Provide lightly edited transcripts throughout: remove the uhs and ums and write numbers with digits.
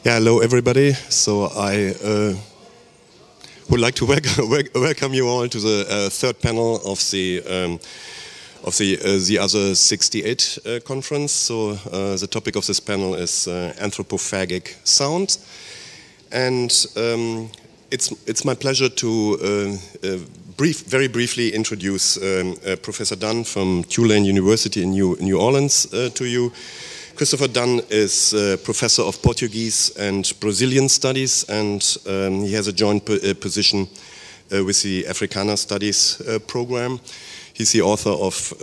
Yeah, hello everybody. So I would like to welcome you all to the third panel of the other 68 conference. So the topic of this panel is Anthropophagic Sounds, and it's my pleasure to very briefly introduce Professor Dunn from Tulane University in New Orleans to you. Christopher Dunn is professor of Portuguese and Brazilian studies, and he has a joint position with the Africana Studies program. He's the author of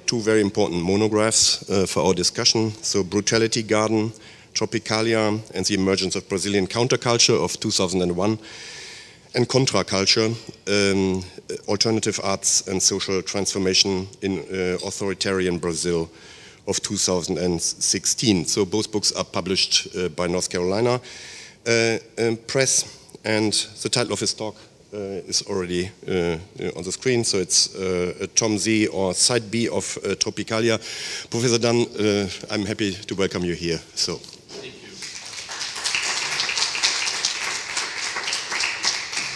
two very important monographs for our discussion. So Brutality Garden, Tropicália, and the Emergence of Brazilian Counterculture of 2001, and Counterculture, Alternative Arts and Social Transformation in Authoritarian Brazil of 2016. So both books are published by North Carolina Press, and the title of his talk is already on the screen. So it's Tom Z, or Side B of Tropicália. Professor Dunn, I'm happy to welcome you here. So. Thank you.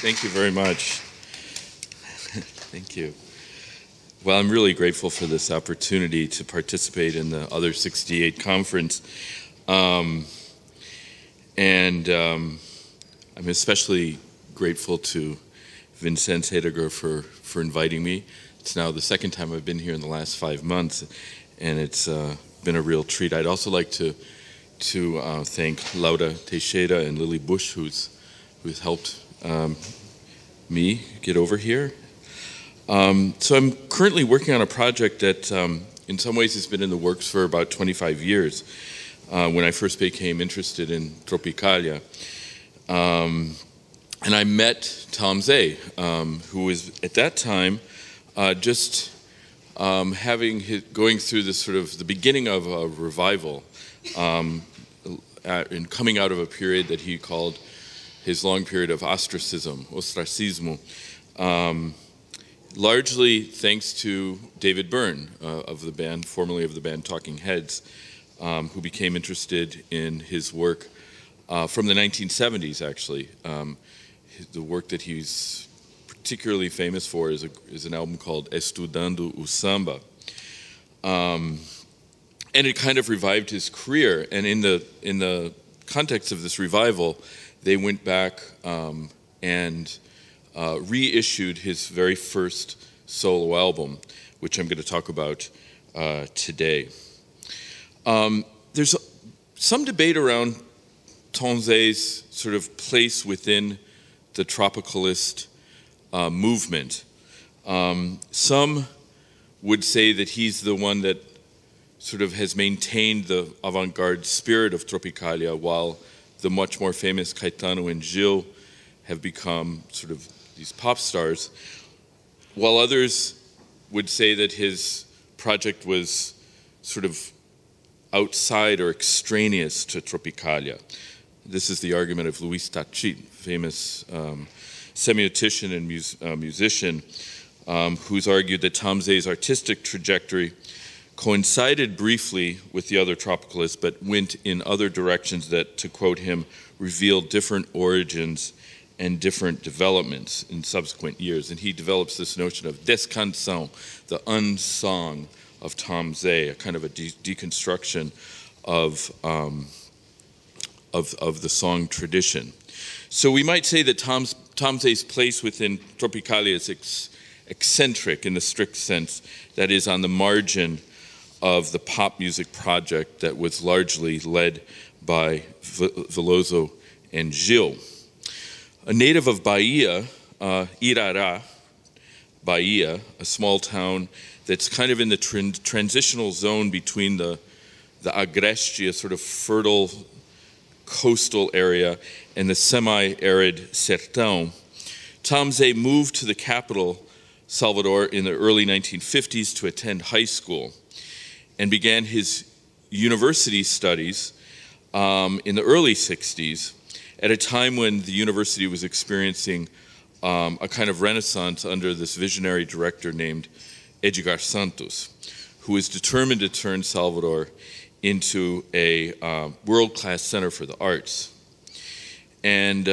Thank you very much. Thank you. Well, I'm really grateful for this opportunity to participate in the other 68 conference. I'm especially grateful to Vincent Heidegger for inviting me. It's now the second time I've been here in the last 5 months, and it's been a real treat. I'd also like to thank Laura Teixeira and Lily Bush, who's helped me get over here. So I'm currently working on a project that in some ways has been in the works for about 25 years when I first became interested in Tropicália. And I met Tom Z, who was at that time just going through this sort of the beginning of a revival and coming out of a period that he called his long period of ostracismo. Largely thanks to David Byrne of the band, formerly of the band Talking Heads, who became interested in his work from the 1970s, actually. The work that he's particularly famous for is an album called Estudando o Samba. And it kind of revived his career. And in the context of this revival, they went back and reissued his very first solo album, which I'm going to talk about today. There's some debate around Tom Z's sort of place within the Tropicalist movement. Some would say that he's the one that sort of has maintained the avant-garde spirit of Tropicália, while the much more famous Caetano and Gil have become sort of these pop stars, while others would say that his project was sort of outside or extraneous to Tropicália. This is the argument of Luis Tachit, famous semiotician and musician, who's argued that Tom Z's artistic trajectory coincided briefly with the other Tropicalists, but went in other directions that, to quote him, revealed different origins and different developments in subsequent years. And he develops this notion of descanção, the unsong of Tom Z, a kind of a deconstruction of the song tradition. So we might say that Tom Z's place within Tropicália is eccentric in the strict sense, that is on the margin of the pop music project that was largely led by Veloso and Gil. A native of Bahia, Irará, Bahia, a small town that's kind of in the transitional zone between the Agreste, a sort of fertile coastal area, and the semi-arid Sertão, Tom Z moved to the capital, Salvador, in the early 1950s to attend high school and began his university studies in the early 60s, at a time when the university was experiencing a kind of renaissance under this visionary director named Edgar Santos, who was determined to turn Salvador into a world-class center for the arts. And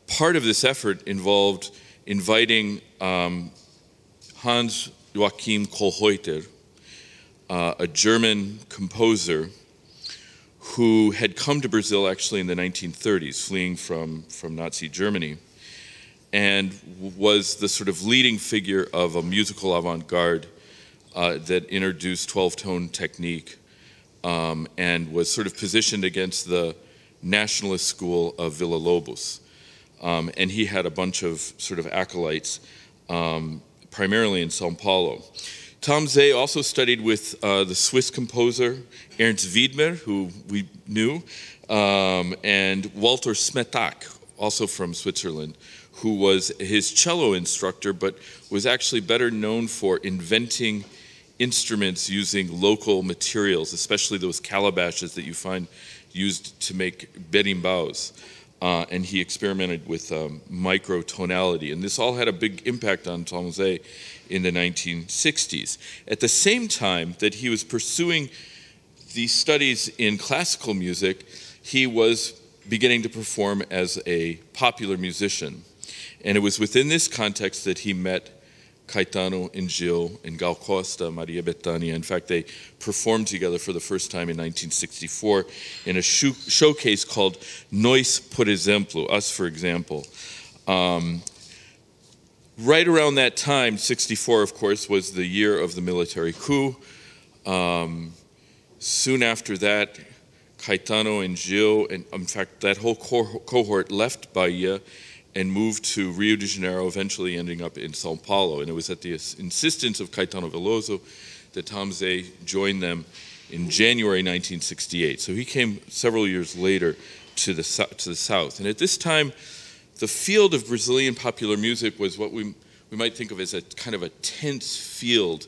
part of this effort involved inviting Hans Joachim Kohlreuter, a German composer who had come to Brazil actually in the 1930s, fleeing from Nazi Germany, and was the sort of leading figure of a musical avant-garde that introduced 12-tone technique and was sort of positioned against the nationalist school of Villa-Lobos. And he had a bunch of sort of acolytes, primarily in São Paulo. Tom Zeh also studied with the Swiss composer Ernst Wiedmer, who we knew, and Walter Smetak, also from Switzerland, who was his cello instructor, but was actually better known for inventing instruments using local materials, especially those calabashes that you find used to make berimbaus. And he experimented with microtonality. And this all had a big impact on Tom Zeh in the 1960s. At the same time that he was pursuing these studies in classical music, he was beginning to perform as a popular musician. And it was within this context that he met Caetano and Gil and Gal Costa, Maria Bethânia. In fact, they performed together for the first time in 1964 in a showcase called Nós, por exemplo, Us, for example. Right around that time, 64, of course, was the year of the military coup. Soon after that, Caetano and Gil, and in fact, that whole cohort left Bahia and moved to Rio de Janeiro, eventually ending up in São Paulo. And it was at the insistence of Caetano Veloso that Tom Zeh joined them in January 1968. So he came several years later to the south. And at this time, the field of Brazilian popular music was what we might think of as a kind of a tense field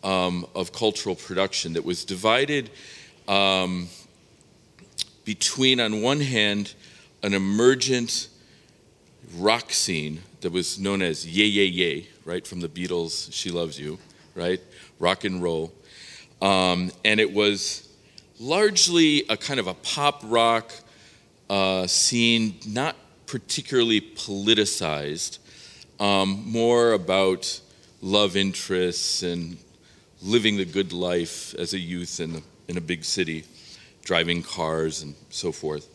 of cultural production that was divided between, on one hand, an emergent rock scene that was known as Ye Ye Ye, right, from the Beatles' She Loves You, right, rock and roll. And it was largely a kind of a pop rock scene, not particularly politicized, more about love interests and living the good life as a youth in a big city, driving cars and so forth.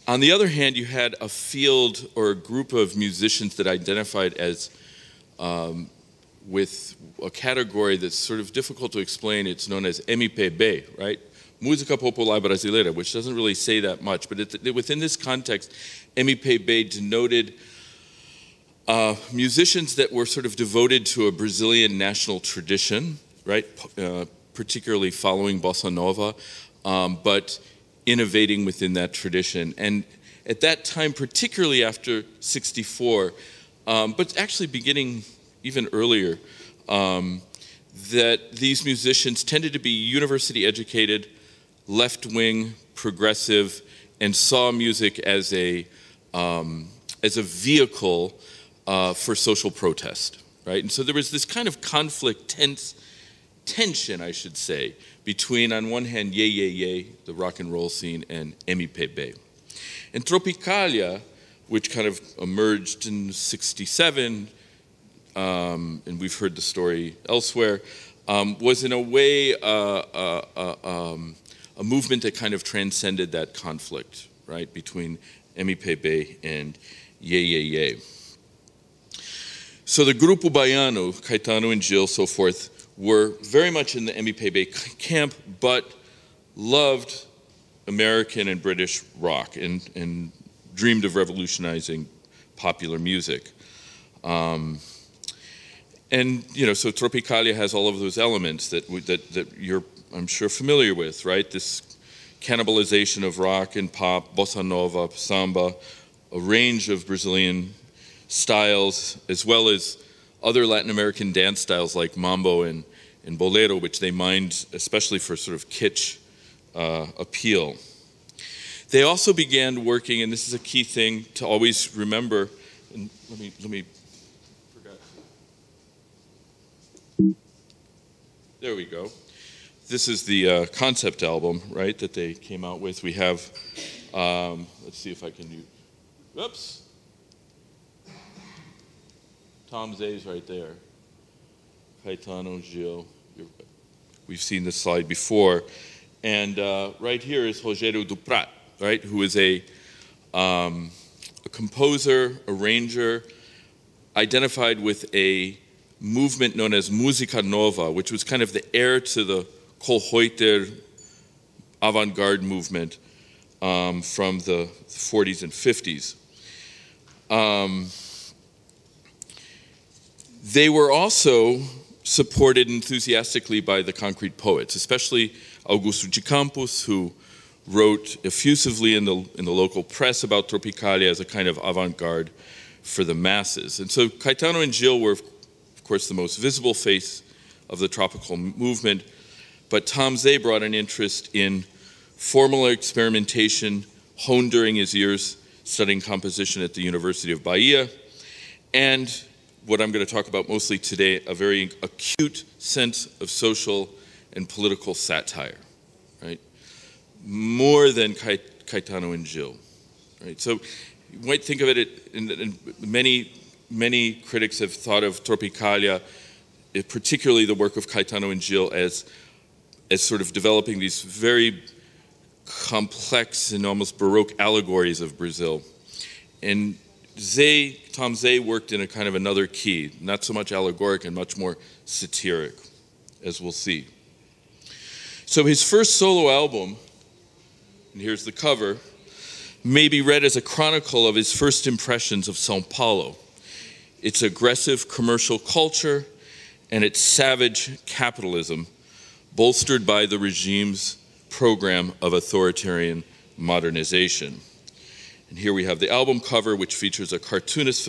On the other hand, you had a field or a group of musicians that identified as with a category that's sort of difficult to explain. It's known as MPB, right? Música Popular Brasileira, which doesn't really say that much, but within this context, MPB denoted musicians that were sort of devoted to a Brazilian national tradition, right? Particularly following bossa nova, but innovating within that tradition. And at that time, particularly after 64, but actually beginning even earlier, that these musicians tended to be university educated, left-wing, progressive, and saw music as a vehicle for social protest, right? And so there was this kind of conflict, tension, I should say, between, on one hand, Ye Ye Ye, the rock and roll scene, and MPB. And Tropicália, which kind of emerged in 67, and we've heard the story elsewhere, was in a way a movement that kind of transcended that conflict, right, between MPB and Ye Ye Ye. So the Grupo Baiano, Caetano and Gil, so forth, were very much in the MPB camp, but loved American and British rock and dreamed of revolutionizing popular music. And, you know, so Tropicália has all of those elements that you're, I'm sure, familiar with, right? This cannibalization of rock and pop, bossa nova, samba, a range of Brazilian styles, as well as other Latin American dance styles like mambo and bolero, which they mined especially for sort of kitsch appeal. They also began working, and this is a key thing to always remember, and let me forgot. There we go. this is the concept album, right, that they came out with. We have, let's see if I can use, whoops. Tom Zay's right there. Caetano Gil. We've seen this slide before. And right here is Rogério Duprat, right, who is a composer, arranger, identified with a movement known as Música Nova, which was kind of the heir to the Kohlheuter avant-garde movement from the 40s and 50s. They were also supported enthusiastically by the concrete poets, especially Augusto de Campos, who wrote effusively in the local press about Tropicália as a kind of avant-garde for the masses. And so Caetano and Gil were, of course, the most visible face of the tropical movement, but Tom Zay brought an interest in formal experimentation honed during his years studying composition at the University of Bahia, and what I'm going to talk about mostly today, a very acute sense of social and political satire, right? More than Caetano and Gil, right? So you might think of it, and many critics have thought of Tropicália, particularly the work of Caetano and Gil, as sort of developing these very complex and almost Baroque allegories of Brazil. And Tom Zay worked in a kind of another key, not so much allegoric and much more satiric, as we'll see. So his first solo album, and here's the cover, may be read as a chronicle of his first impressions of São Paulo, its aggressive commercial culture and its savage capitalism, bolstered by the regime's program of authoritarian modernization. And here we have the album cover, which features a cartoonish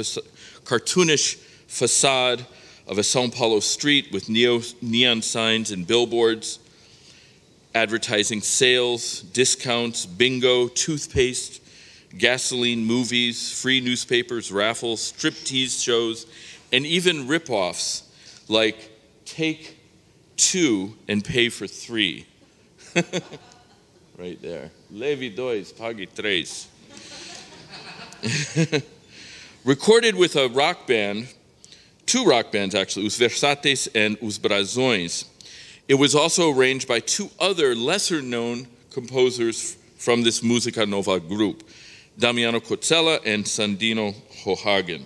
facade of a São Paulo street with neon signs and billboards, advertising sales, discounts, bingo, toothpaste, gasoline, movies, free newspapers, raffles, striptease shows, and even rip-offs like take 2 and pay for 3. Right there. Leve 2, pague 3. Recorded with a rock band, 2 rock bands actually, Os Versáteis and Os Brasões. It was also arranged by 2 other lesser-known composers from this Música Nova group, Damiano Cotzella and Sandino Hohagen.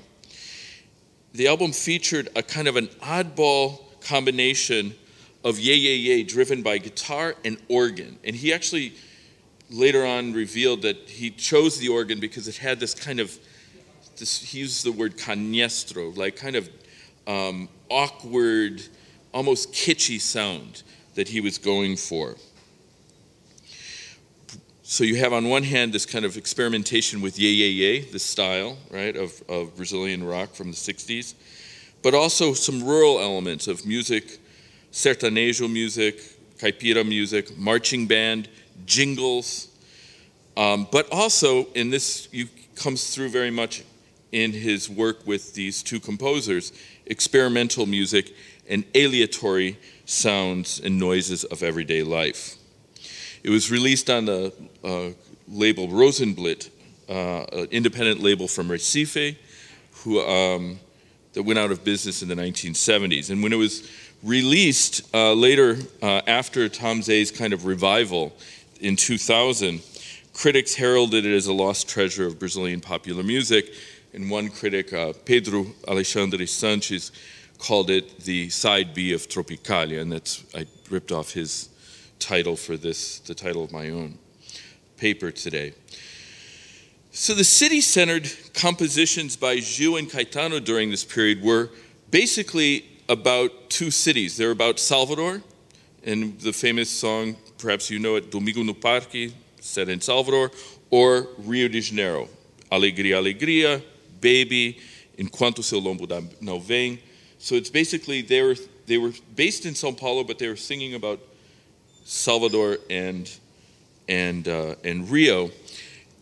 The album featured a kind of an oddball combination of Ye driven by guitar and organ. And he actually later on revealed that he chose the organ because it had this kind of, he used the word canestro, like kind of awkward, almost kitschy sound that he was going for. So you have on one hand this kind of experimentation with Ye, the style, right, of Brazilian rock from the 60s, but also some rural elements of music, sertanejo music, caipira music, marching band, jingles, but also in this comes through very much in his work with these 2 composers, experimental music and aleatory sounds and noises of everyday life. It was released on the label Rosenblit, an independent label from Recife, that went out of business in the 1970s. And when it was released later, after Tom Zay's kind of revival in 2000, critics heralded it as a lost treasure of Brazilian popular music. And one critic, Pedro Alexandre Sanches, called it the side B of Tropicália, and I ripped off his title for this, the title of my own paper today. So the city-centered compositions by Gil and Caetano during this period were basically about 2 cities. They're about Salvador, and the famous song, perhaps you know it, Domingo no Parque, set in Salvador, or Rio de Janeiro, Alegria, Alegria, Baby, Enquanto Seu Lombo Não Vem. So it's basically, they were based in São Paulo, but they were singing about Salvador and Rio.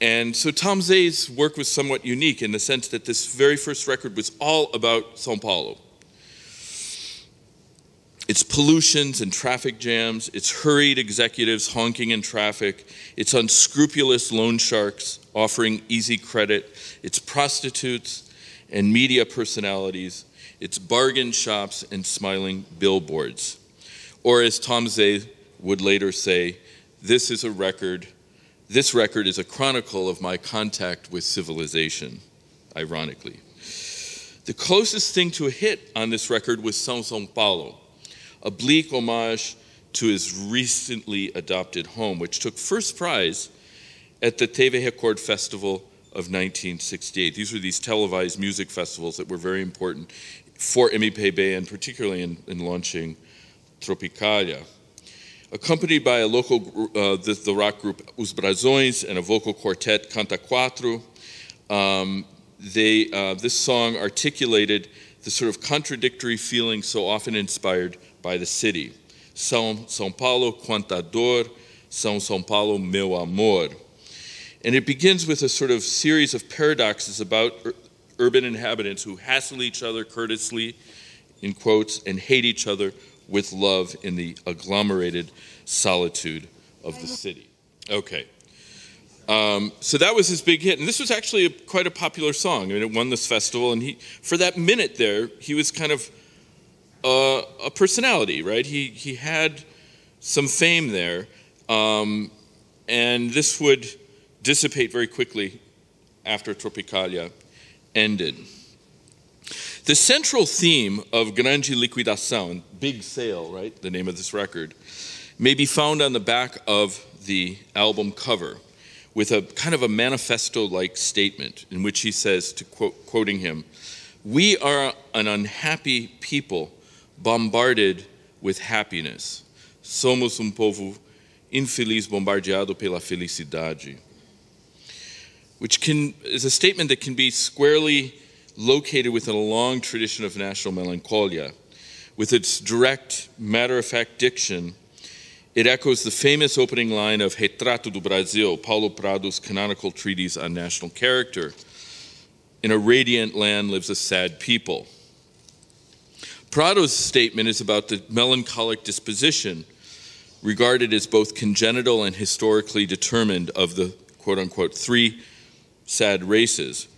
And so Tom Zay's work was somewhat unique in the sense that this very first record was all about São Paulo. It's pollutions and traffic jams, it's hurried executives honking in traffic, it's unscrupulous loan sharks offering easy credit, it's prostitutes and media personalities, it's bargain shops and smiling billboards. Or as Tom Zay would later say, this record is a chronicle of my contact with civilization, ironically. The closest thing to a hit on this record was São Paulo, a bleak homage to his recently adopted home, which took first prize at the TV Record Festival of 1968. These were these televised music festivals that were very important for MPB and particularly in launching Tropicália. Accompanied by a local, the rock group Os Brasões and a vocal quartet Counterculture, this song articulated the sort of contradictory feeling so often inspired by the city. São Paulo, quanta dor, São Paulo, meu amor. And it begins with a sort of series of paradoxes about urban inhabitants who hassle each other courteously, in quotes, and hate each other with love in the agglomerated solitude of the city. Okay. So that was his big hit. And this was actually quite a popular song. I mean, it won this festival. And for that minute there, he was kind of a personality, right? He had some fame there. And this would dissipate very quickly after Tropicália ended. The central theme of Grande Liquidação, Big Sale, right, the name of this record, may be found on the back of the album cover with a kind of a manifesto-like statement in which he says, quoting him, "We are an unhappy people bombarded with happiness. Somos povo infeliz bombardeado pela felicidade." Which is a statement that can be squarely located within a long tradition of national melancholia. With its direct, matter-of-fact diction, it echoes the famous opening line of Retrato do Brasil, Paulo Prado's canonical treatise on national character. In a radiant land lives a sad people. Prado's statement is about the melancholic disposition, regarded as both congenital and historically determined, of the quote-unquote three sad races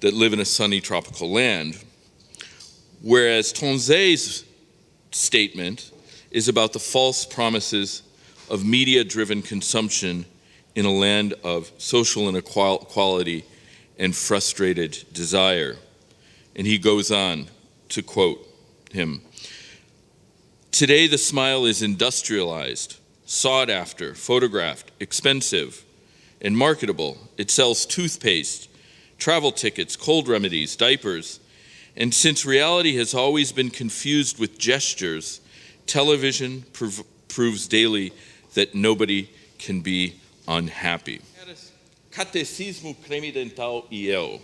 that live in a sunny tropical land, whereas Tonzé's statement is about the false promises of media-driven consumption in a land of social inequality and frustrated desire. And he goes on to quote him, "Today the smile is industrialized, sought after, photographed, expensive, and marketable. It sells toothpaste, travel tickets, cold remedies, diapers, and since reality has always been confused with gestures, television proves daily that nobody can be unhappy." Catecismo creme dental e eu.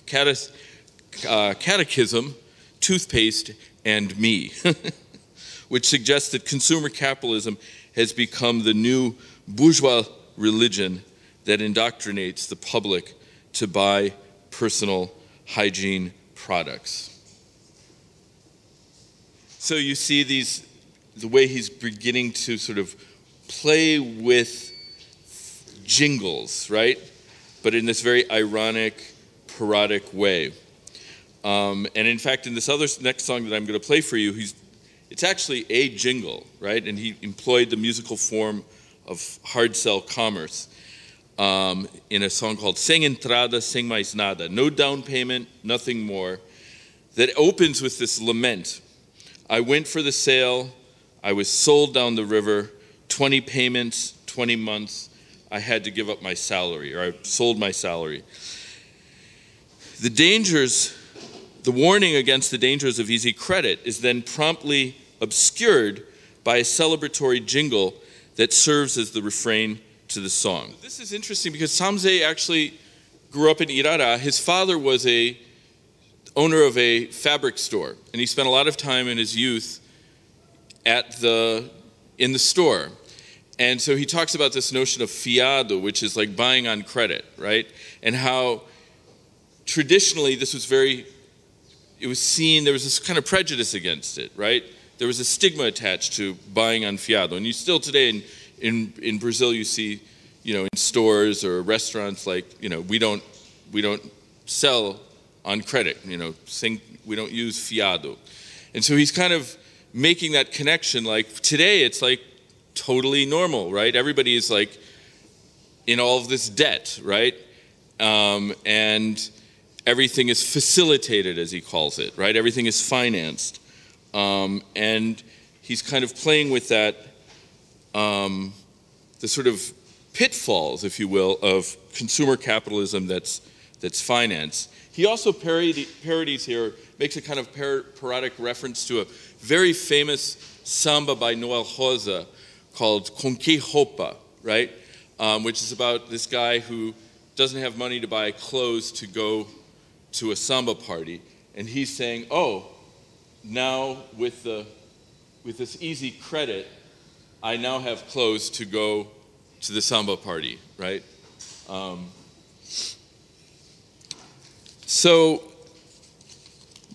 Catechism, toothpaste, and me, which suggests that consumer capitalism has become the new bourgeois religion that indoctrinates the public to buy personal hygiene products. So you see the way he's beginning to sort of play with jingles, right? But in this very ironic, parodic way. And in fact, in this next song that I'm going to play for you, it's actually a jingle, right? And he employed the musical form of hard sell commerce in a song called Sem Entrada, Sem Mais Nada, no down payment, nothing more, that opens with this lament. I went for the sale, I was sold down the river, 20 payments, 20 months, I had to give up my salary, or I sold my salary. The warning against the dangers of easy credit is then promptly obscured by a celebratory jingle that serves as the refrain to the song. This is interesting because Samze actually grew up in Irara. His father was a owner of a fabric store, and he spent a lot of time in his youth in the store. And so he talks about this notion of fiado, which is like buying on credit, right? And how traditionally this was it was seen, there was this kind of prejudice against it, right? there was a stigma attached to buying on fiado. And you still today in Brazil, you see, in stores or restaurants, like, we don't sell on credit, we don't use fiado. And so he's kind of making that connection. Like today, it's like totally normal, right? Everybody is like in all of this debt, right? And everything is facilitated, as he calls it, right? Everything is financed. And he's kind of playing with that, the sort of pitfalls, if you will, of consumer capitalism that's finance. He also parodies here, makes a kind of parodic reference to a very famous samba by Noel Rosa called Com Que Roupa, right? Which is about this guy who doesn't have money to buy clothes to go to a samba party. And he's saying, oh, now with this easy credit, I now have clothes to go to the samba party, right? So,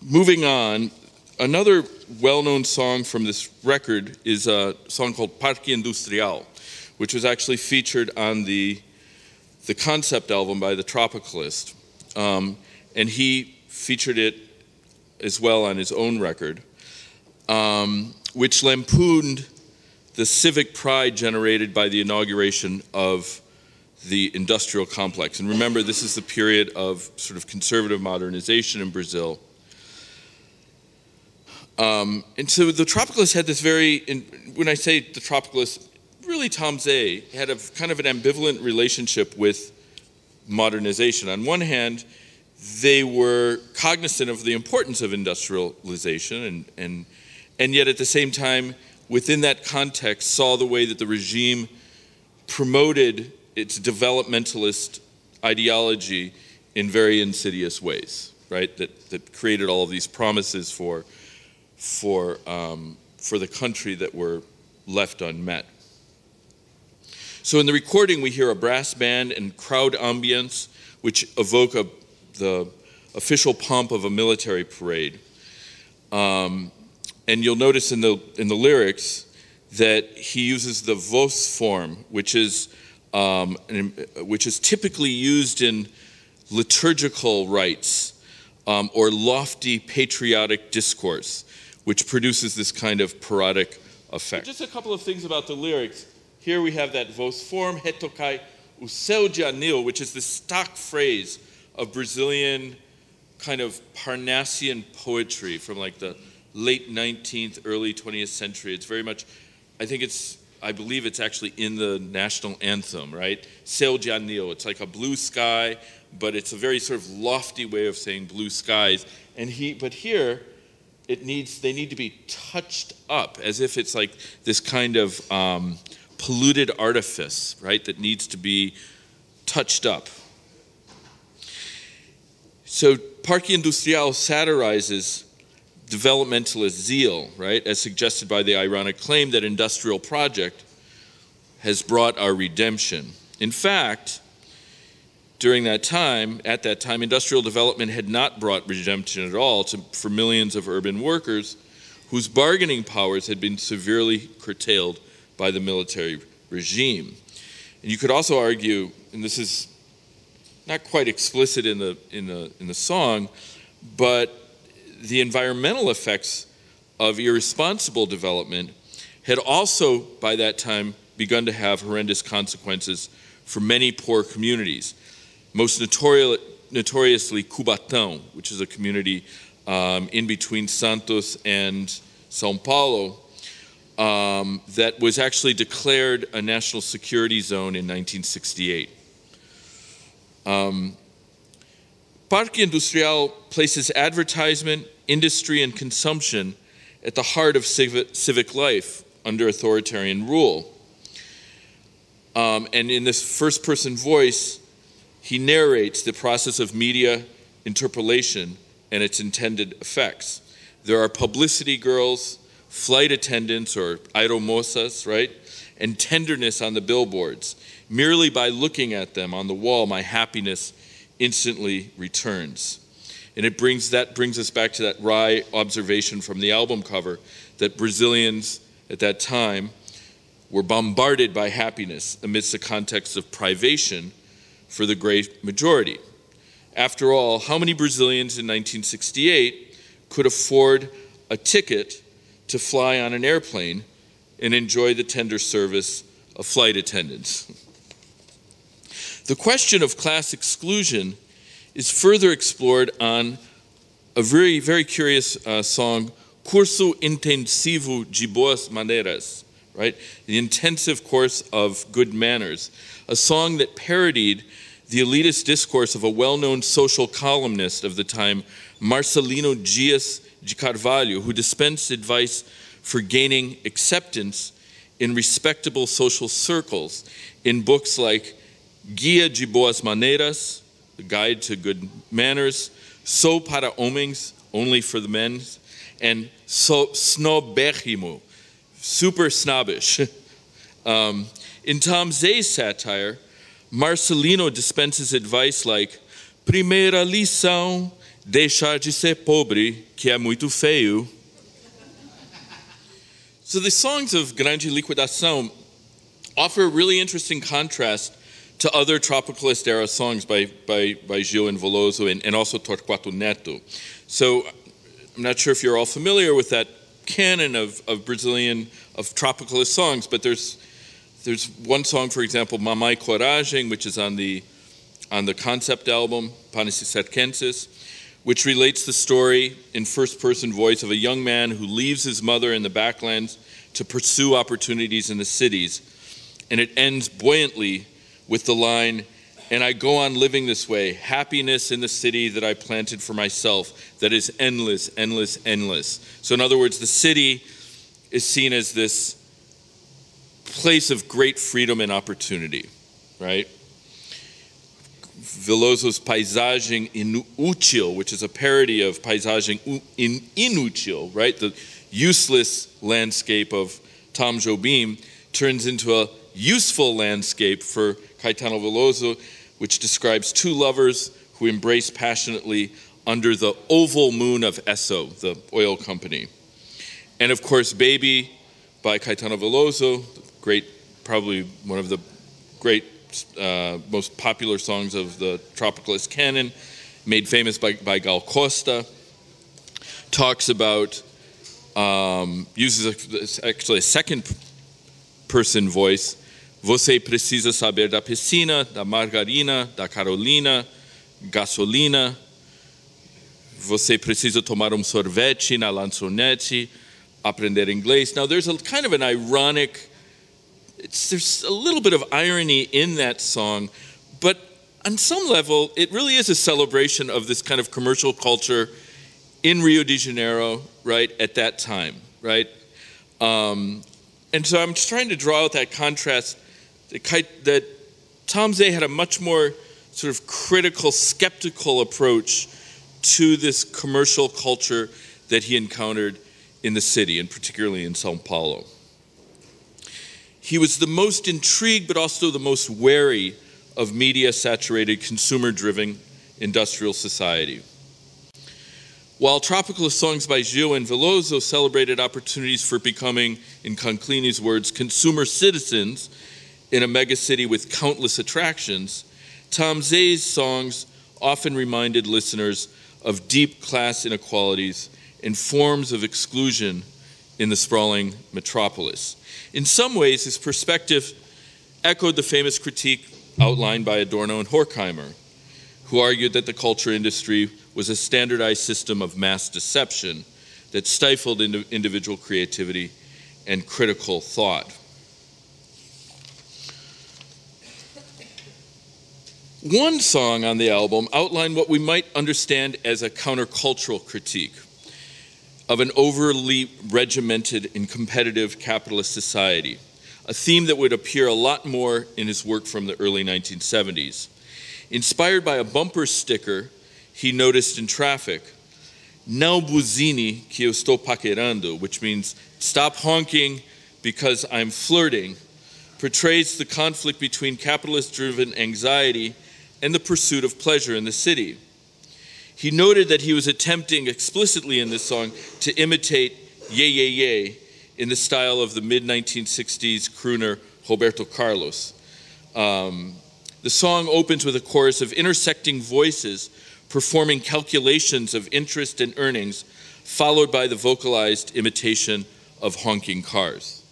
moving on, another well-known song from this record is a song called Parque Industrial, which was actually featured on the concept album by the Tropicalists. And he featured it as well on his own record, which lampooned the civic pride generated by the inauguration of the industrial complex. And remember, this is the period of sort of conservative modernization in Brazil. And so the Tropicalists had this when I say the Tropicalists, really Tom Zé had a kind of an ambivalent relationship with modernization. On one hand, they were cognizant of the importance of industrialization and yet at the same time, within that context, saw the way that the regime promoted its developmentalist ideology in very insidious ways, right? That created all of these promises for the country that were left unmet. So in the recording, we hear a brass band and crowd ambience, which evoke the official pomp of a military parade. And you'll notice in the lyrics that he uses the voz form, which is typically used in liturgical rites or lofty patriotic discourse, which produces this kind of parodic effect. Just a couple of things about the lyrics. Here we have that voz form, retokai o céu de anil, which is the stock phrase of Brazilian kind of Parnassian poetry from like the late 19th, early 20th century. It's very much, I believe it's actually in the national anthem, right? Céu de anil, it's like a blue sky, but it's a very sort of lofty way of saying blue skies. But here, they need to be touched up, as if it's like this kind of polluted artifice, right, that needs to be touched up. So Parque Industrial satirizes developmentalist zeal, right, as suggested by the ironic claim that industrial project has brought our redemption. In fact, at that time, industrial development had not brought redemption at all for millions of urban workers whose bargaining powers had been severely curtailed by the military regime. And you could also argue, and this is not quite explicit in the song, but the environmental effects of irresponsible development had also, by that time, begun to have horrendous consequences for many poor communities. Most notoriously Cubatão, which is a community in between Santos and São Paulo, that was actually declared a national security zone in 1968. Parque Industrial places advertisement, industry, and consumption at the heart of civic life under authoritarian rule. And in this first-person voice, he narrates the process of media interpolation and its intended effects. There are publicity girls, flight attendants or aeromosas, right? And tenderness on the billboards. Merely by looking at them on the wall, my happiness instantly returns. And that brings us back to that wry observation from the album cover that Brazilians at that time were bombarded by happiness amidst a context of privation for the great majority. After all, how many Brazilians in 1968 could afford a ticket to fly on an airplane and enjoy the tender service of flight attendants? The question of class exclusion is further explored on a very, very curious song, Curso Intensivo de Boas Maneiras, right? The intensive course of good manners, a song that parodied the elitist discourse of a well-known social columnist of the time, Marcelino Dias de Carvalho, who dispensed advice for gaining acceptance in respectable social circles in books like Guia de Boas Maneiras, The Guide to Good Manners, Só para Homens, Only for the Men, and Snobérrimo, super snobbish. In Tom Zay's satire, Marcelino dispenses advice like, primeira lição, deixar de ser pobre, que é muito feio. So the songs of Grande Liquidação offer a really interesting contrast to other Tropicalist era songs by Gil and Veloso and also Torquato Neto. So I'm not sure if you're all familiar with that canon of Brazilian, of Tropicalist songs, but there's one song, for example, Mamãe Coragem, which is on the concept album, Panes e Circenses, which relates the story in first-person voice of a young man who leaves his mother in the backlands to pursue opportunities in the cities. And it ends buoyantly with the line, and I go on living this way, happiness in the city that I planted for myself, that is endless, endless, endless. So in other words, the city is seen as this place of great freedom and opportunity, right? Veloso's Paisagem Inútil, which is a parody of Paisagem Inútil, right? The useless landscape of Tom Jobim turns into a useful landscape for Caetano Veloso, which describes two lovers who embrace passionately under the oval moon of Esso, the oil company. And of course, Baby by Caetano Veloso, great, probably one of the great, most popular songs of the Tropicalist canon, made famous by Gal Costa, talks about, uses actually a second person voice. Você precisa saber da piscina, da margarina, da Carolina, gasolina. Você precisa tomar sorvete na lanchonete, aprender inglês. Now there's a kind of an ironic, there's a little bit of irony in that song, but on some level, it really is a celebration of this kind of commercial culture in Rio de Janeiro, right, at that time, right? And so I'm just trying to draw out that contrast that Tom Zay had a much more sort of critical, skeptical approach to this commercial culture that he encountered in the city, and particularly in São Paulo. He was the most intrigued, but also the most wary of media-saturated, consumer-driven industrial society. While Tropicalist songs by Gil and Veloso celebrated opportunities for becoming, in Conclini's words, consumer citizens in a megacity with countless attractions, Tom Zay's songs often reminded listeners of deep class inequalities and forms of exclusion in the sprawling metropolis. In some ways, his perspective echoed the famous critique outlined by Adorno and Horkheimer, who argued that the culture industry was a standardized system of mass deception that stifled individual creativity and critical thought. One song on the album outlined what we might understand as a countercultural critique of an overly regimented and competitive capitalist society, a theme that would appear a lot more in his work from the early 1970s. Inspired by a bumper sticker he noticed in traffic, "Não buzine que eu estou paquerando," which means "stop honking because I'm flirting," portrays the conflict between capitalist-driven anxiety and the pursuit of pleasure in the city. He noted that he was attempting explicitly in this song to imitate Ye Ye Ye, in the style of the mid-1960s crooner Roberto Carlos. The song opens with a chorus of intersecting voices performing calculations of interest and earnings, followed by the vocalized imitation of honking cars.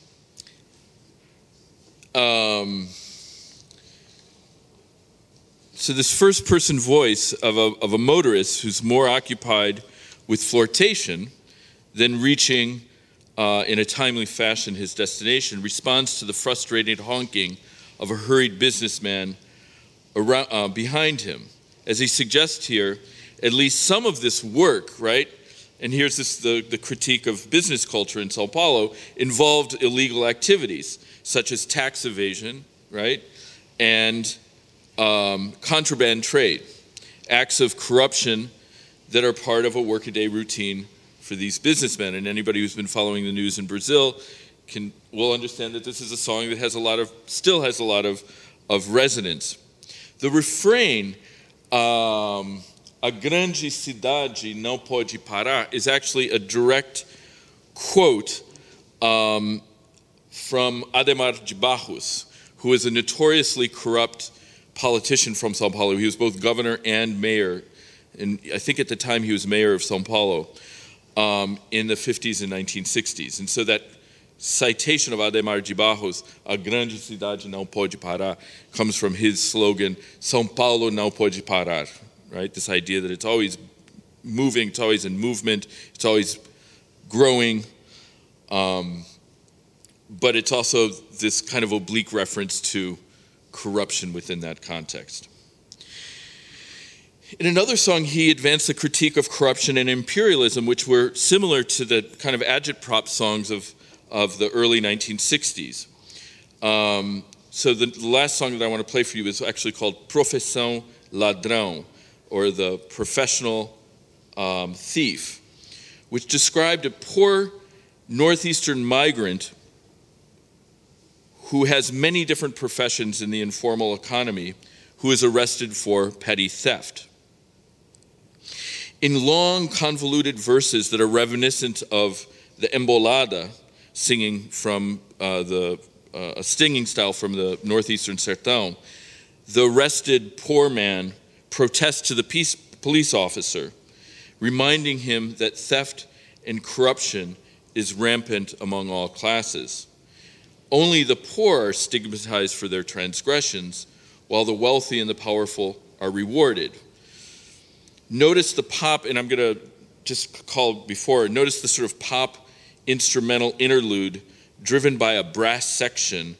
So this first-person voice of a motorist who's more occupied with flirtation than reaching in a timely fashion his destination responds to the frustrated honking of a hurried businessman around, behind him. As he suggests here, at least some of this work, right? And here's the critique of business culture in Sao Paulo, involved illegal activities, such as tax evasion, right? And contraband trade, acts of corruption that are part of a workaday routine for these businessmen. And anybody who's been following the news in Brazil will understand that this is a song that still has a lot of resonance. The refrain, a grande cidade não pode parar, is actually a direct quote from Ademar de Barros, who is a notoriously corrupt politician from Sao Paulo. He was both governor and mayor, and I think at the time he was mayor of Sao Paulo in the 50s and 1960s. And so that citation of Ademar de Barros, a grande cidade não pode parar, comes from his slogan, São Paulo não pode parar, right? This idea that it's always moving, it's always in movement, it's always growing, but it's also this kind of oblique reference to corruption within that context. In another song, he advanced a critique of corruption and imperialism, which were similar to the kind of agitprop songs of the early 1960s. So the last song that I want to play for you is actually called Profissão Ladrão, or the professional thief, which described a poor northeastern migrant who has many different professions in the informal economy, who is arrested for petty theft. In long, convoluted verses that are reminiscent of the embolada, singing from a stinging style from the northeastern sertão, the arrested poor man protests to the police officer, reminding him that theft and corruption is rampant among all classes. Only the poor are stigmatized for their transgressions, while the wealthy and the powerful are rewarded. Notice the pop, and I'm going to just call before, notice the sort of pop instrumental interlude driven by a brass section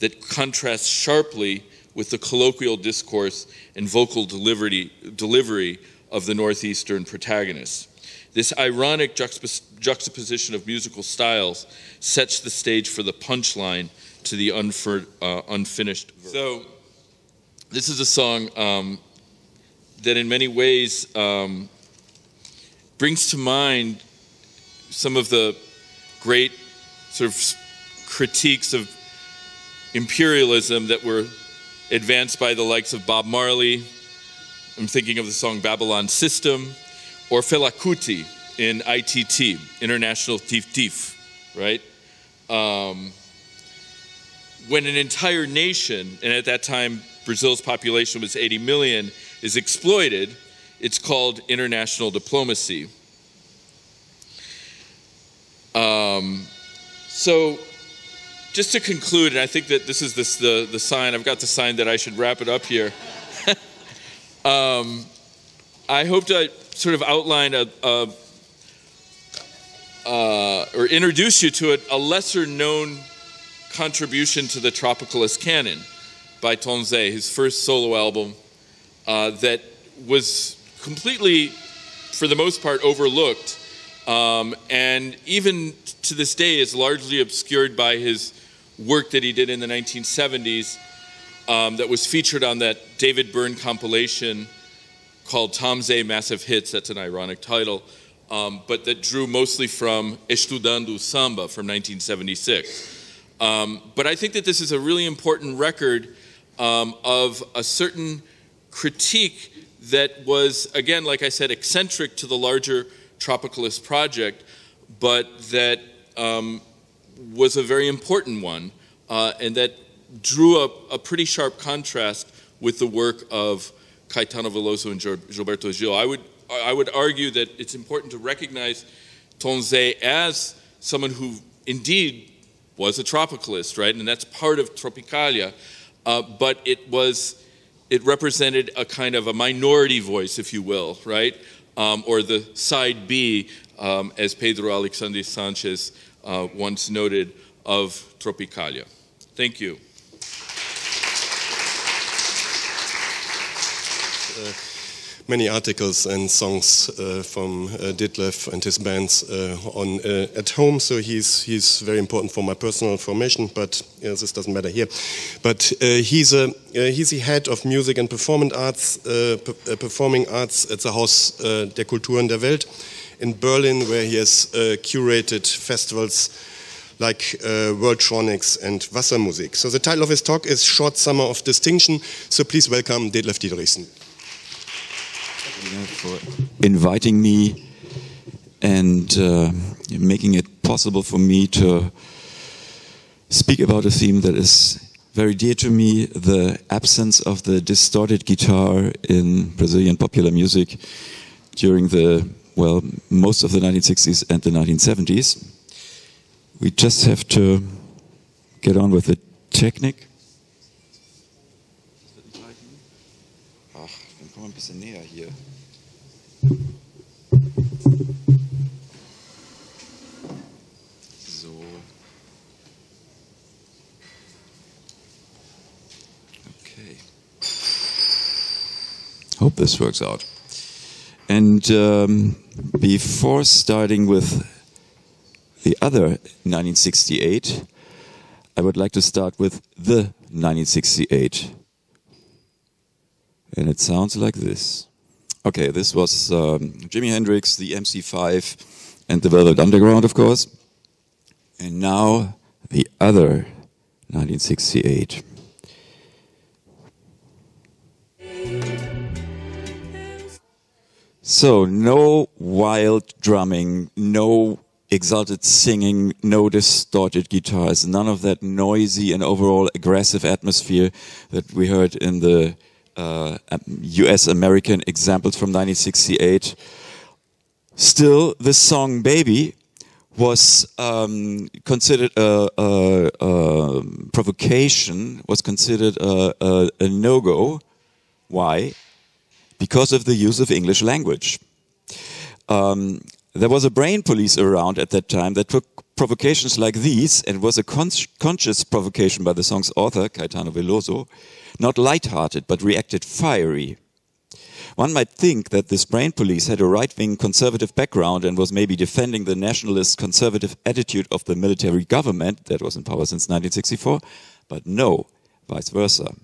that contrasts sharply with the colloquial discourse and vocal delivery of the northeastern protagonists. This ironic juxtaposition of musical styles sets the stage for the punchline to the unfinished verse. So this is a song that in many ways brings to mind some of the great sort of critiques of imperialism that were advanced by the likes of Bob Marley. I'm thinking of the song Babylon System, or Fela Kuti in ITT, International Tif Tif, right? When an entire nation, and at that time Brazil's population was 80 million, is exploited, it's called international diplomacy. So just to conclude, and I think that this is the sign, I've got the sign that I should wrap it up here. I hope to sort of outline or introduce you to a lesser known contribution to the Tropicalist canon by Tonze, his first solo album that was completely, for the most part, overlooked, and even to this day is largely obscured by his work that he did in the 1970s that was featured on that David Byrne compilation called Tomze Massive Hits. That's an ironic title, but that drew mostly from Estudando Samba from 1976. But I think that this is a really important record of a certain critique that was, again, like I said, eccentric to the larger Tropicalist project, but that was a very important one, and that drew up a pretty sharp contrast with the work of Caetano Veloso and Gilberto Gil. I would argue that it's important to recognize Tonze as someone who indeed was a tropicalist, right? And that's part of Tropicália, but it represented a kind of a minority voice, if you will, right? Or the side B, as Pedro Alexandre Sanchez once noted, of Tropicália. Thank you. Many articles and songs from Detlef and his bands on at home, so he's very important for my personal formation. But this doesn't matter here. But he's the head of music and performing arts at the Haus der Kulturen der Welt in Berlin, where he has curated festivals like Worldtronics and Wassermusik. So the title of his talk is Short Summer of Distinction. So please welcome Detlef Diederichsen. For inviting me and making it possible for me to speak about a theme that is very dear to me, the absence of the distorted guitar in Brazilian popular music during most of the 1960s and the 1970s. We just have to get on with the technique. Ach, dann kommen wir ein bisschen näher hier. So. Okay. Hope this works out. And before starting with the other 1968, I would like to start with the 1968. And it sounds like this. Okay, this was Jimi Hendrix, the MC5, and the Velvet Underground, of course. And now the other 1968. So, no wild drumming, no exalted singing, no distorted guitars, none of that noisy and overall aggressive atmosphere that we heard in the US-American examples from 1968. Still, the song Baby was considered a provocation, was considered a no-go. Why? Because of the use of English language. There was a brain police around at that time that took provocations like these, and was a conscious provocation by the song's author, Caetano Veloso, not light-hearted, but reacted fiery. One might think that this brain police had a right-wing conservative background and was maybe defending the nationalist conservative attitude of the military government that was in power since 1964, but no, vice versa.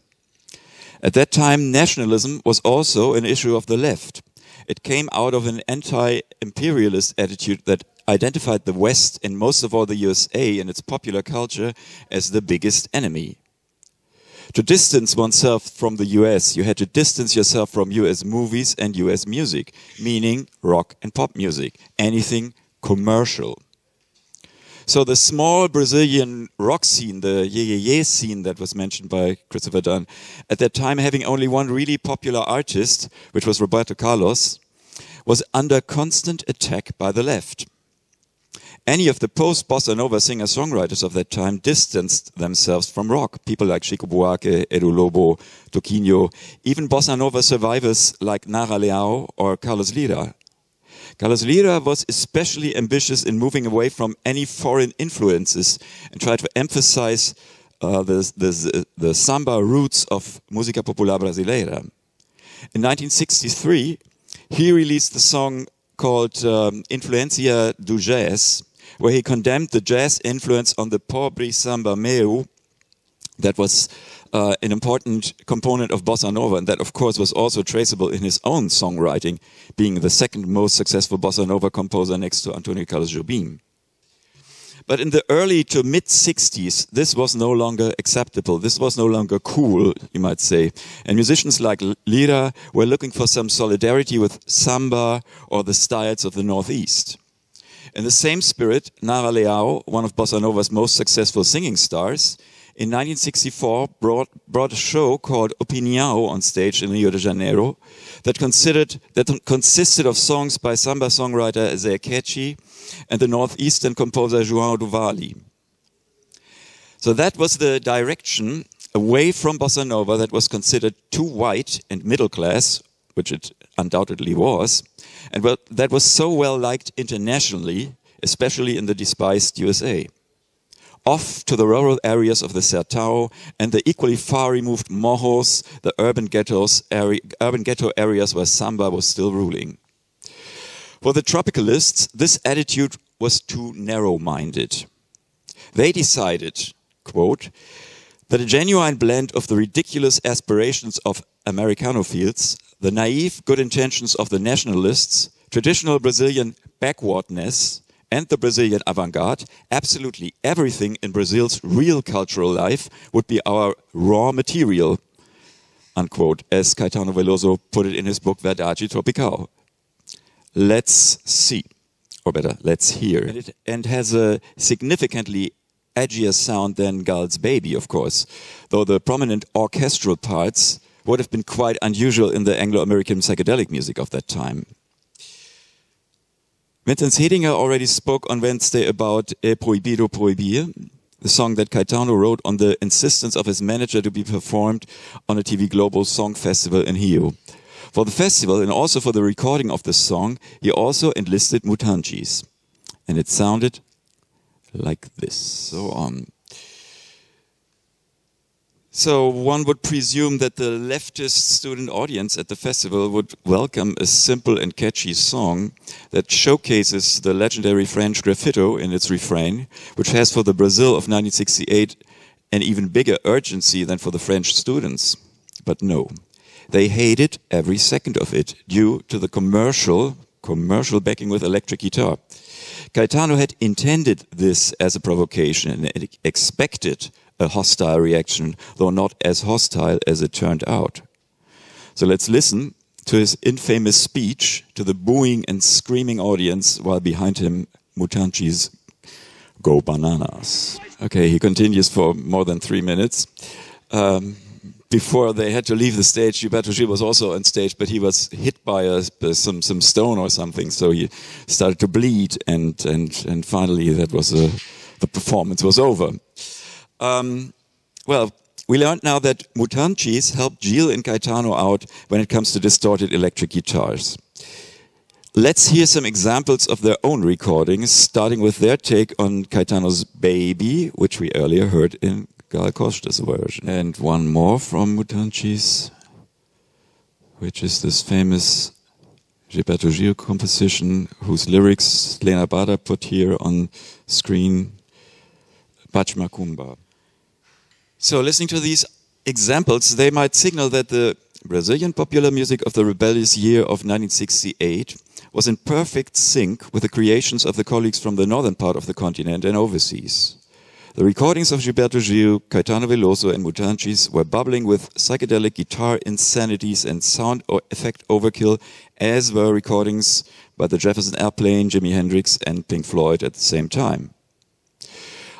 At that time, nationalism was also an issue of the left. It came out of an anti-imperialist attitude that identified the West, and most of all the USA and its popular culture, as the biggest enemy. To distance oneself from the US, you had to distance yourself from US movies and US music, meaning rock and pop music, anything commercial. So the small Brazilian rock scene, the ye scene that was mentioned by Christopher Dunn, at that time having only one really popular artist, which was Roberto Carlos, was under constant attack by the left. Any of the post-bossa nova singer-songwriters of that time distanced themselves from rock. People like Chico Buarque, Edu Lobo, Toquinho, even bossa nova survivors like Nara Leão or Carlos Lyra. Carlos Lyra was especially ambitious in moving away from any foreign influences and tried to emphasize the samba roots of música popular brasileira. In 1963, he released the song called Influência do Jazz, where he condemned the jazz influence on the pobre samba meu that was an important component of bossa nova, and that of course was also traceable in his own songwriting, being the second most successful bossa nova composer next to Antônio Carlos Jobim. But in the early to mid-60s, this was no longer acceptable. This was no longer cool, you might say. And musicians like Lyra were looking for some solidarity with samba or the styles of the Northeast. In the same spirit, Nara Leao, one of Bossa Nova's most successful singing stars, in 1964 brought a show called Opinião on stage in Rio de Janeiro that consisted of songs by samba songwriter Zé Quechi and the northeastern composer João do Vale. So that was the direction away from Bossa Nova that was considered too white and middle class, which it undoubtedly was, and that was so well liked internationally, especially in the despised USA. Off to the rural areas of the Sertão and the equally far-removed Morros, the urban ghetto areas where samba was still ruling. For the Tropicalists, this attitude was too narrow-minded. They decided, quote, that a genuine blend of the ridiculous aspirations of Americanophiles, the naive good intentions of the nationalists, traditional Brazilian backwardness, and the Brazilian avant-garde, absolutely everything in Brazil's real cultural life would be our raw material, unquote, as Caetano Veloso put it in his book Verdade Tropical. Let's see, or better, let's hear. And has a significantly edgier sound than Gal's Baby, of course, though the prominent orchestral parts would have been quite unusual in the Anglo-American psychedelic music of that time. Vincent Hedinger already spoke on Wednesday about É Proibido Proibir, the song that Caetano wrote on the insistence of his manager to be performed on a TV Global Song Festival in Rio. For the festival and also for the recording of the song, he also enlisted Mutantes. And it sounded like this. So one would presume that the leftist student audience at the festival would welcome a simple and catchy song that showcases the legendary French graffito in its refrain, which has for the Brazil of 1968 an even bigger urgency than for the French students. But no, they hated every second of it due to the commercial backing with electric guitar. Caetano had intended this as a provocation and expected a hostile reaction, though not as hostile as it turned out. So let's listen to his infamous speech to the booing and screaming audience while behind him Mutantes go bananas. Okay, he continues for more than 3 minutes. Before they had to leave the stage, Gilberto Gil was also on stage, but he was hit by some stone or something, so he started to bleed, and finally that was the performance was over. Well, we learned now that Mutantes helped Gil and Caetano out when it comes to distorted electric guitars. Let's hear some examples of their own recordings, starting with their take on Caetano's Baby, which we earlier heard in Gal Costa's version. And one more from Mutantes, which is this famous Gilberto Gil composition, whose lyrics Lena Bada put here on screen, Bach Macumba. So listening to these examples, they might signal that the Brazilian popular music of the rebellious year of 1968 was in perfect sync with the creations of the colleagues from the northern part of the continent and overseas. The recordings of Gilberto Gil, Caetano Veloso and Mutantes were bubbling with psychedelic guitar insanities and sound effect overkill, as were recordings by the Jefferson Airplane, Jimi Hendrix and Pink Floyd at the same time.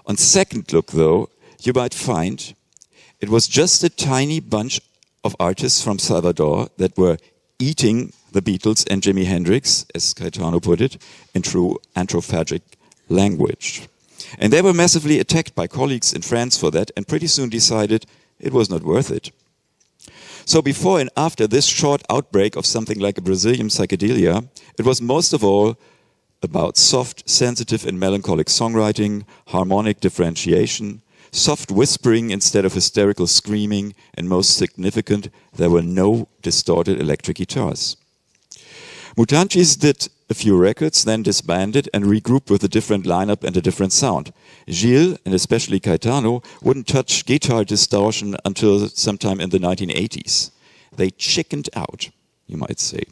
On second look, though, you might find it was just a tiny bunch of artists from Salvador that were eating the Beatles and Jimi Hendrix, as Caetano put it, in true anthropophagic language. And they were massively attacked by colleagues in France for that, and pretty soon decided it was not worth it. So before and after this short outbreak of something like a Brazilian psychedelia, it was most of all about soft, sensitive and melancholic songwriting, harmonic differentiation, soft whispering instead of hysterical screaming, and most significant, there were no distorted electric guitars. Mutantes did a few records, then disbanded and regrouped with a different lineup and a different sound. Gil, and especially Caetano, wouldn't touch guitar distortion until sometime in the 1980s. They chickened out, you might say.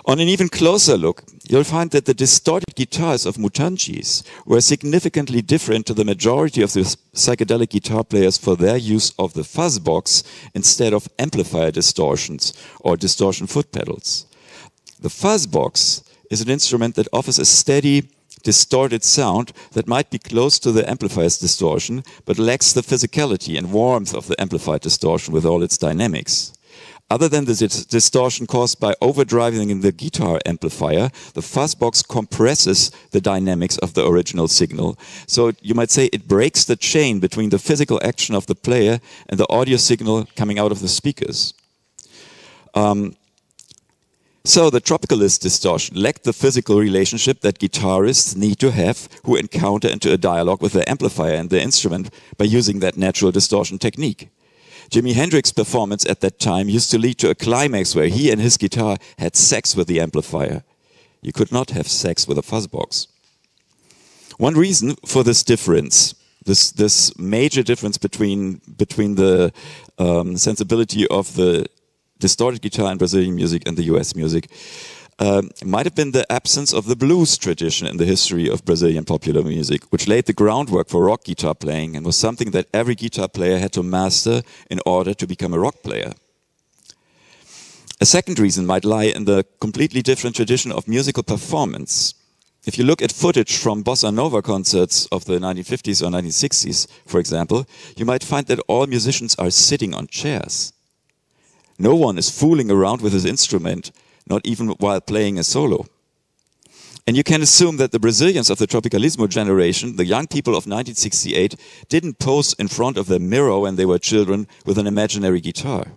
On an even closer look, you'll find that the distorted guitars of Mutantes were significantly different to the majority of the psychedelic guitar players for their use of the fuzzbox instead of amplifier distortions or distortion foot pedals. The fuzzbox is an instrument that offers a steady, distorted sound that might be close to the amplifier's distortion, but lacks the physicality and warmth of the amplified distortion with all its dynamics. Other than the distortion caused by overdriving in the guitar amplifier, the fuzzbox compresses the dynamics of the original signal. So you might say it breaks the chain between the physical action of the player and the audio signal coming out of the speakers. So the Tropicalist distortion lacked the physical relationship that guitarists need to have who encounter into a dialogue with the amplifier and the instrument by using that natural distortion technique. Jimi Hendrix's performance at that time used to lead to a climax where he and his guitar had sex with the amplifier. You could not have sex with a fuzzbox. One reason for this difference, this major difference between the sensibility of the distorted guitar in Brazilian music and the US music, might have been the absence of the blues tradition in the history of Brazilian popular music, which laid the groundwork for rock guitar playing and was something that every guitar player had to master in order to become a rock player. A second reason might lie in the completely different tradition of musical performance. If you look at footage from bossa nova concerts of the 1950s or 1960s, for example, you might find that all musicians are sitting on chairs. No one is fooling around with his instrument, not even while playing a solo. And you can assume that the Brazilians of the Tropicalismo generation, the young people of 1968, didn't pose in front of their mirror when they were children with an imaginary guitar.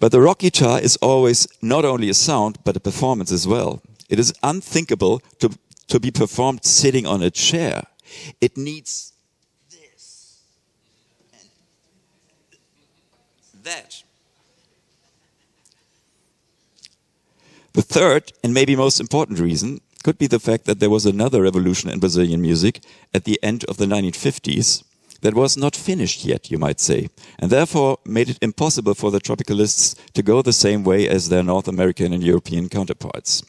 But the rock guitar is always not only a sound, but a performance as well. It is unthinkable to be performed sitting on a chair. It needs this and that. The third, and maybe most important reason, could be the fact that there was another revolution in Brazilian music at the end of the 1950s that was not finished yet, you might say, and therefore made it impossible for the Tropicalists to go the same way as their North American and European counterparts.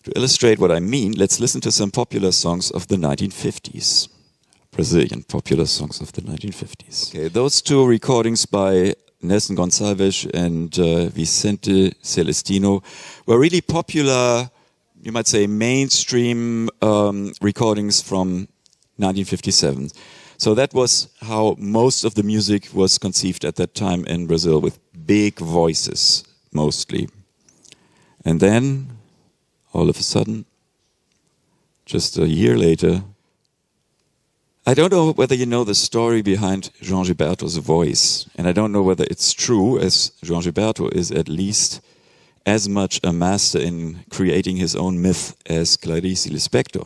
To illustrate what I mean, let's listen to some popular songs of the 1950s. Brazilian popular songs of the 1950s. Okay, those two recordings by Nelson Gonçalves and Vicente Celestino were really popular, you might say mainstream recordings from 1957. So that was how most of the music was conceived at that time in Brazil, with big voices mostly. And then, all of a sudden, just a year later, I don't know whether you know the story behind João Gilberto's voice, and I don't know whether it's true, as João Gilberto is at least as much a master in creating his own myth as Clarice Lispector.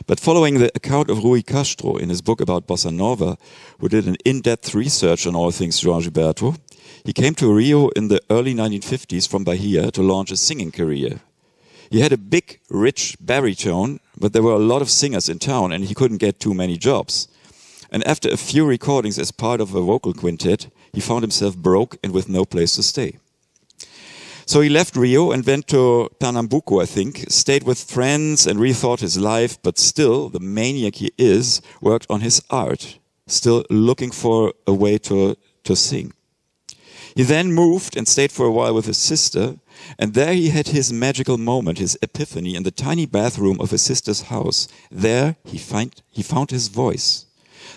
But following the account of Rui Castro in his book about bossa nova, who did an in-depth research on all things João Gilberto, he came to Rio in the early 1950s from Bahia to launch a singing career. He had a big, rich baritone, but there were a lot of singers in town and he couldn't get too many jobs. And after a few recordings as part of a vocal quintet, he found himself broke and with no place to stay. So he left Rio and went to Pernambuco, I think, stayed with friends and rethought his life, but still, the maniac he is, worked on his art, still looking for a way to sing. He then moved and stayed for a while with his sister, and there he had his magical moment, his epiphany, in the tiny bathroom of his sister's house. There he found his voice.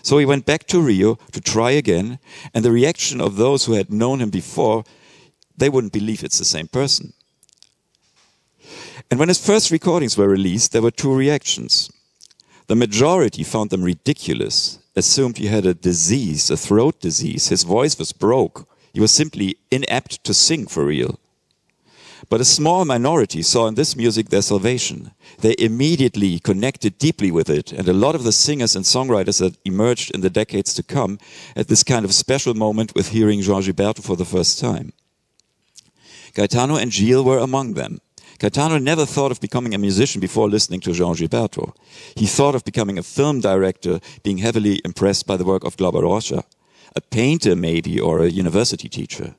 So he went back to Rio to try again, and the reaction of those who had known him before, they wouldn't believe it's the same person. And when his first recordings were released, there were two reactions. The majority found them ridiculous, assumed he had a disease, a throat disease, his voice was broke. He was simply inapt to sing for real. But a small minority saw in this music their salvation. They immediately connected deeply with it, and a lot of the singers and songwriters that emerged in the decades to come had this kind of special moment with hearing João Gilberto for the first time. Caetano and Gil were among them. Caetano never thought of becoming a musician before listening to João Gilberto. He thought of becoming a film director, being heavily impressed by the work of Glauber Rocha, a painter maybe, or a university teacher.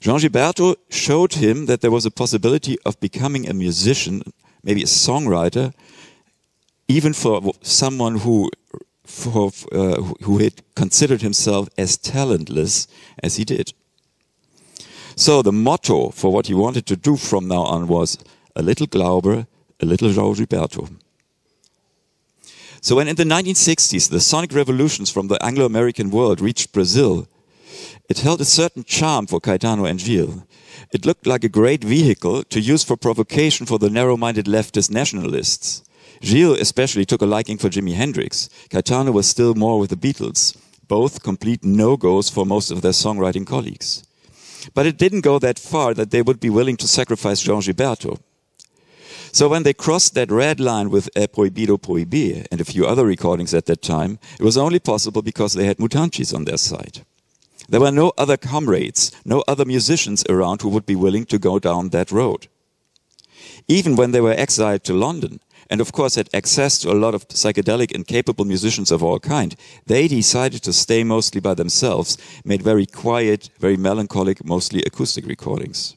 João Gilberto showed him that there was a possibility of becoming a musician, maybe a songwriter, even for someone who had considered himself as talentless as he did. So the motto for what he wanted to do from now on was a little Glaube, a little João Gilberto. So when in the 1960s the sonic revolutions from the Anglo-American world reached Brazil, it held a certain charm for Caetano and Gil. It looked like a great vehicle to use for provocation for the narrow-minded leftist nationalists. Gil especially took a liking for Jimi Hendrix. Caetano was still more with the Beatles, both complete no-goes for most of their songwriting colleagues. But it didn't go that far that they would be willing to sacrifice João Gilberto. So when they crossed that red line with É Proibido Proibir and a few other recordings at that time, it was only possible because they had Mutantes on their side. There were no other comrades, no other musicians around who would be willing to go down that road. Even when they were exiled to London, and of course had access to a lot of psychedelic and capable musicians of all kind, they decided to stay mostly by themselves, made very quiet, very melancholic, mostly acoustic recordings.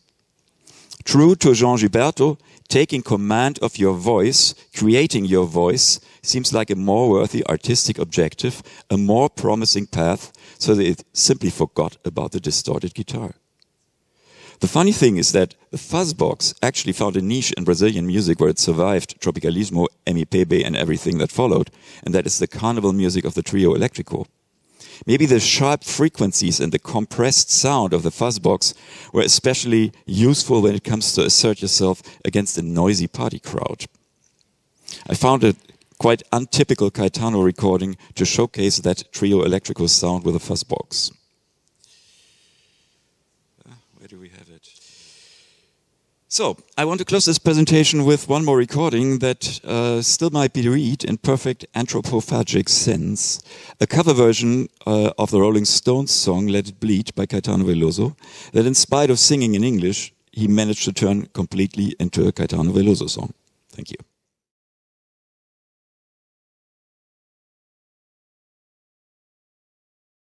True to João Gilberto, taking command of your voice, creating your voice, seems like a more worthy artistic objective, a more promising path, so they simply forgot about the distorted guitar. The funny thing is that the fuzzbox actually found a niche in Brazilian music where it survived Tropicalismo, MPB and everything that followed, and that is the carnival music of the trio electrico. Maybe the sharp frequencies and the compressed sound of the fuzzbox were especially useful when it comes to assert yourself against a noisy party crowd. I found a quite untypical Caetano recording to showcase that trio electrico sound with a fuzzbox. Where do we have it? So, I want to close this presentation with one more recording that still might be read in perfect anthropophagic sense, a cover version of the Rolling Stones song Let It Bleed by Caetano Veloso, that in spite of singing in English, he managed to turn completely into a Caetano Veloso song. Thank you.